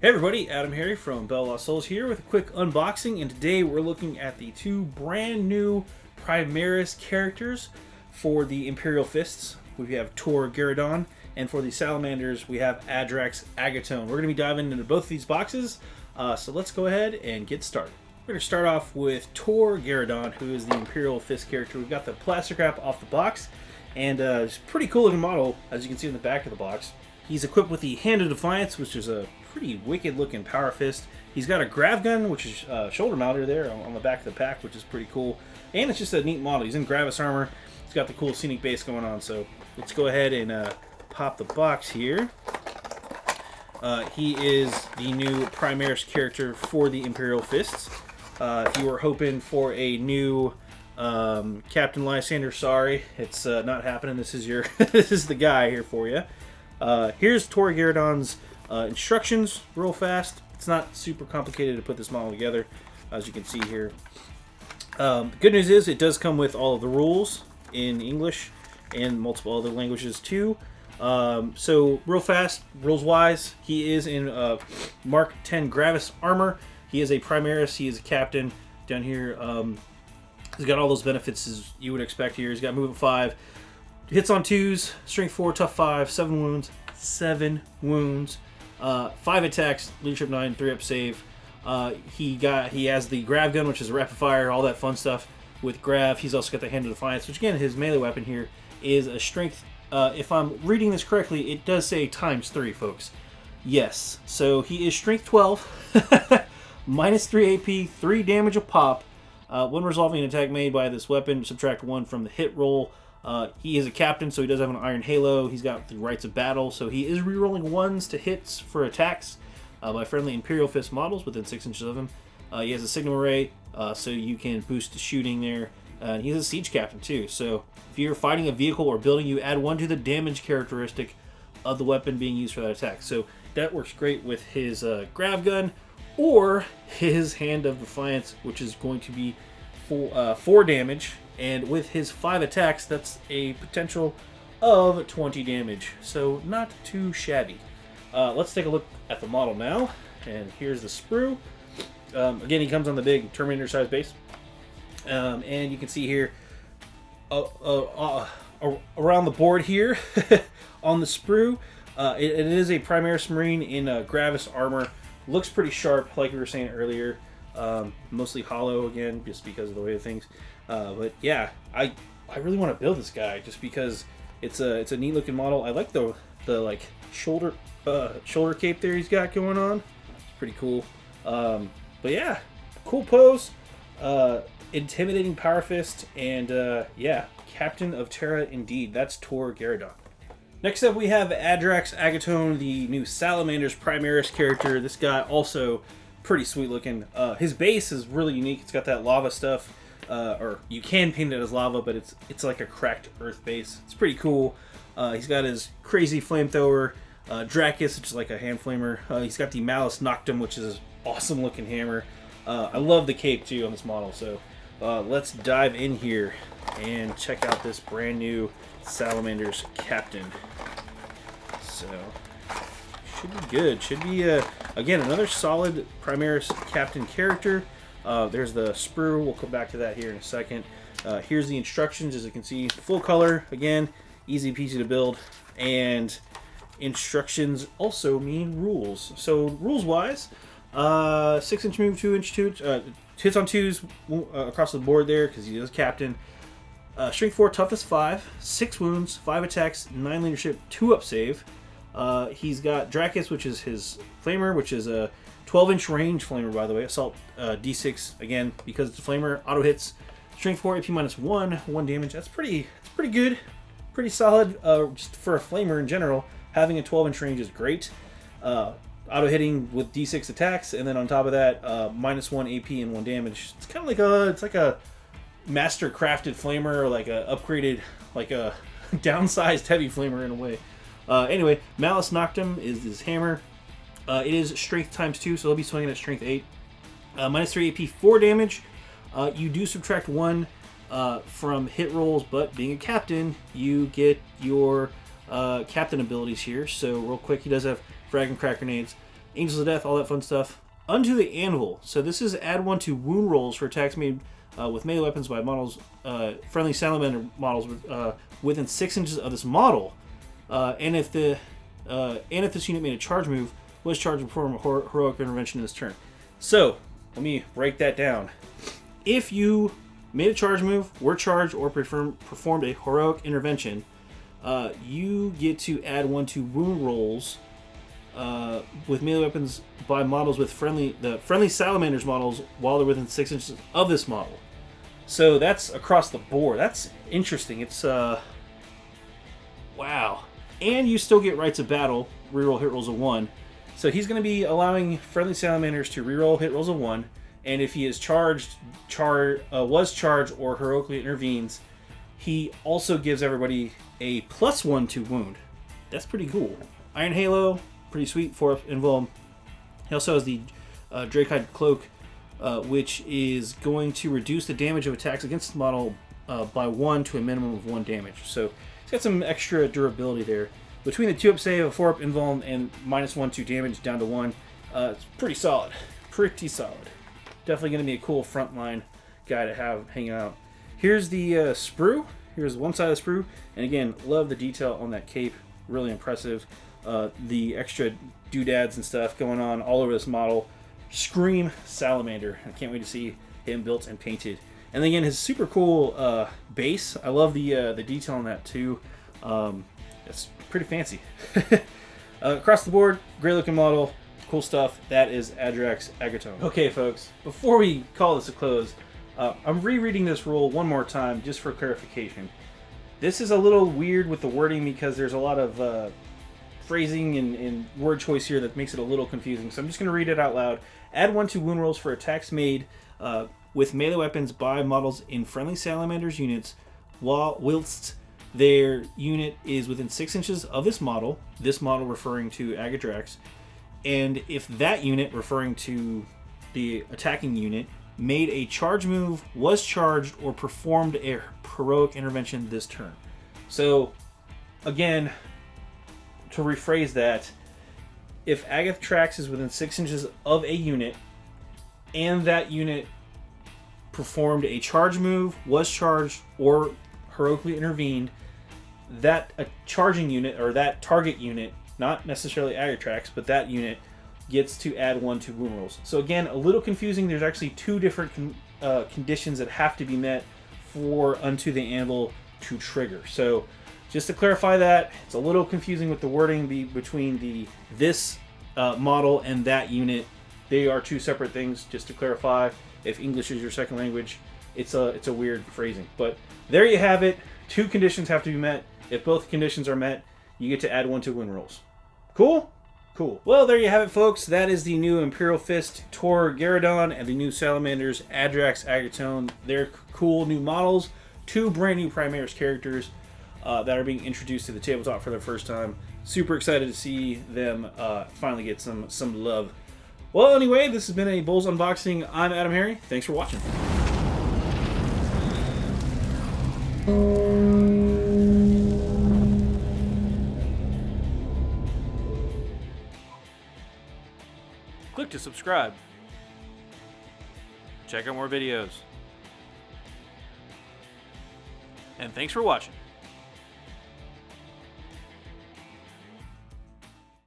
Hey everybody, AdamHarry from BoLS here with a quick unboxing, and today we're looking at the two brand new Primaris characters for the Imperial Fists. We have Tor Guerra Don, and for the Salamanders we have Adrax, Agatone. We're going to be diving into both of these boxes, so let's go ahead and get started. We're going to start off with Tor Guerra Don, who is the Imperial Fist character. We've got the plastic wrap off the box, and it's a pretty cool looking model, as you can see in the back of the box. He's equipped with the Hand of Defiance, which is a pretty wicked looking power fist. He's got a grav gun, which is shoulder mounted there on the back of the pack, which is pretty cool. And it's just a neat model. He's in Gravis armor. He's got the cool scenic base going on. So let's go ahead and pop the box here. He is the new Primaris character for the Imperial Fists. If you were hoping for a new Captain Lysander, sorry, it's not happening. This is your this is the guy here for you. Here's Tor Guerra Don's instructions real fast. It's not super complicated to put this model together, as you can see here. The good news is it does come with all of the rules in English and multiple other languages too. So real fast, rules wise, he is in Mark 10 Gravis armor. He is a Primaris, he is a captain. Down here, he's got all those benefits as you would expect here. He's got movement 5, hits on 2s, strength 4, tough 5, 7 wounds, 5 attacks, leadership 9, 3-up save. He has the grav gun, which is a rapid fire, all that fun stuff with grav. He's also got the Hand of Defiance, which again, his melee weapon here is a strength. If I'm reading this correctly, it does say ×3, folks. Yes, so he is strength 12, minus 3 AP, 3 damage a pop. When resolving an attack made by this weapon, subtract 1 from the hit roll. He is a captain, so he does have an iron halo. He's got the rights of battle, so he is rerolling 1s to hits for attacks by friendly Imperial Fist models within 6 inches of him. He has a signal array, so you can boost the shooting there. He's a siege captain too, so if you're fighting a vehicle or building, you add 1 to the damage characteristic of the weapon being used for that attack. So that works great with his grav gun or his Hand of Defiance, which is going to be 4 damage. And with his 5 attacks, that's a potential of 20 damage. So not too shabby. Let's take a look at the model now. And here's the sprue. Again, he comes on the big Terminator size base. And you can see here around the board here on the sprue, it is a Primaris Marine in Gravis armor. Looks pretty sharp, like we were saying earlier. Mostly hollow again, just because of the way of things. But yeah, I really want to build this guy just because it's a neat looking model. I like the like shoulder cape there he's got going on. It's pretty cool. But yeah, cool pose, intimidating power fist, and yeah, Captain of Terra indeed. That's Tor Guerra Don. Next up we have Adrax Agatone, the new Salamanders Primaris character. This guy also pretty sweet looking. His base is really unique. It's got that lava stuff. Or you can paint it as lava, but it's like a cracked earth base. It's pretty cool. He's got his crazy flamethrower, Dracus, which is like a hand flamer. He's got the Malus Noctem, which is an awesome looking hammer. I love the cape too on this model. So let's dive in here and check out this brand new Salamanders Captain. So should be good. Should be again another solid Primaris Captain character. There's the sprue. We'll come back to that here in a second. Here's the instructions. As you can see, full color. Again, easy peasy to build. And instructions also mean rules. So rules wise, 6-inch move, 2-inch hits on 2s across the board there because he is captain. Strength 4, toughness 5, 6 wounds, 5 attacks, 9 leadership, 2-up save. He's got Dracus, which is his flamer, which is a 12-inch range flamer, by the way. Assault D6, again, because it's a flamer. Auto hits. Strength 4, AP -1, 1 damage. That's pretty good. Pretty solid just for a flamer in general. Having a 12-inch range is great. Auto hitting with D6 attacks, and then on top of that, -1 AP and 1 damage. It's kind of like a master crafted flamer, or like a upgraded, like a downsized heavy flamer in a way. Anyway, Malus Noctem is his hammer. It is strength ×2, so he'll be swinging at strength 8. -3 AP, 4 damage. You do subtract 1 from hit rolls, but being a captain, you get your captain abilities here. So real quick, he does have frag and crack grenades. Angels of Death, all that fun stuff. Unto the Anvil. So this is add 1 to wound rolls for attacks made with melee weapons by models, friendly salamander models within 6 inches of this model. And if this unit made a charge move, was charged and performed a heroic intervention in this turn. So let me break that down. If you made a charge move, were charged, or performed a heroic intervention, you get to add 1 to wound rolls with melee weapons by models with the friendly salamanders models while they're within 6 inches of this model. So that's across the board. That's interesting. It's wow. And you still get rights of battle, reroll hit rolls of 1. So he's going to be allowing friendly salamanders to reroll hit rolls of 1, and if he is was charged, or heroically intervenes, he also gives everybody a +1 to wound. That's pretty cool. Iron Halo, pretty sweet, 4 invuln. He also has the Drakehide Cloak, which is going to reduce the damage of attacks against the model by 1 to a minimum of 1 damage. So he's got some extra durability there. Between the 2-up save, a 4-up invuln, and -1 to damage down to 1, it's pretty solid. Pretty solid. Definitely going to be a cool frontline guy to have hanging out. Here's the Sprue. Here's one side of the Sprue. And again, love the detail on that cape. Really impressive. The extra doodads and stuff going on all over this model. Scream Salamander. I can't wait to see him built and painted. And again, his super cool base. I love the detail on that too. It's pretty fancy. Across the board, great looking model. Cool stuff. That is Adrax Agatone. Okay, folks, before we call this a close, I'm rereading this rule one more time just for clarification. This is a little weird with the wording because there's a lot of phrasing and word choice here that makes it a little confusing. So I'm just going to read it out loud. Add 1 to wound rolls for attacks made with melee weapons by models in friendly salamanders units whilst their unit is within 6 inches of this model referring to Adrax, and if that unit, referring to the attacking unit, made a charge move, was charged, or performed a heroic intervention this turn. So, again, to rephrase that, if Agathe is within 6 inches of a unit, and that unit performed a charge move, was charged, or heroically intervened, that a charging unit, or that target unit, not necessarily Agathe, but that unit gets to add 1 to wound rolls. So again, a little confusing. There's actually 2 different conditions that have to be met for Unto the Anvil to trigger. So just to clarify that, it's a little confusing with the wording between this model and that unit. They are 2 separate things, just to clarify. If English is your second language, it's a weird phrasing. But there you have it. 2 conditions have to be met. If both conditions are met, you get to add 1 to wound rolls. Cool? Cool. Well, there you have it, folks. That is the new Imperial Fist Tor Guerra Don and the new Salamanders Adrax Agatone. They're cool new models. 2 brand new Primaris characters that are being introduced to the tabletop for the first time. Super excited to see them finally get some love. Well, anyway, this has been a BoLS unboxing. I'm AdamHarry. Thanks for watching. Click to subscribe. Check out more videos. And thanks for watching.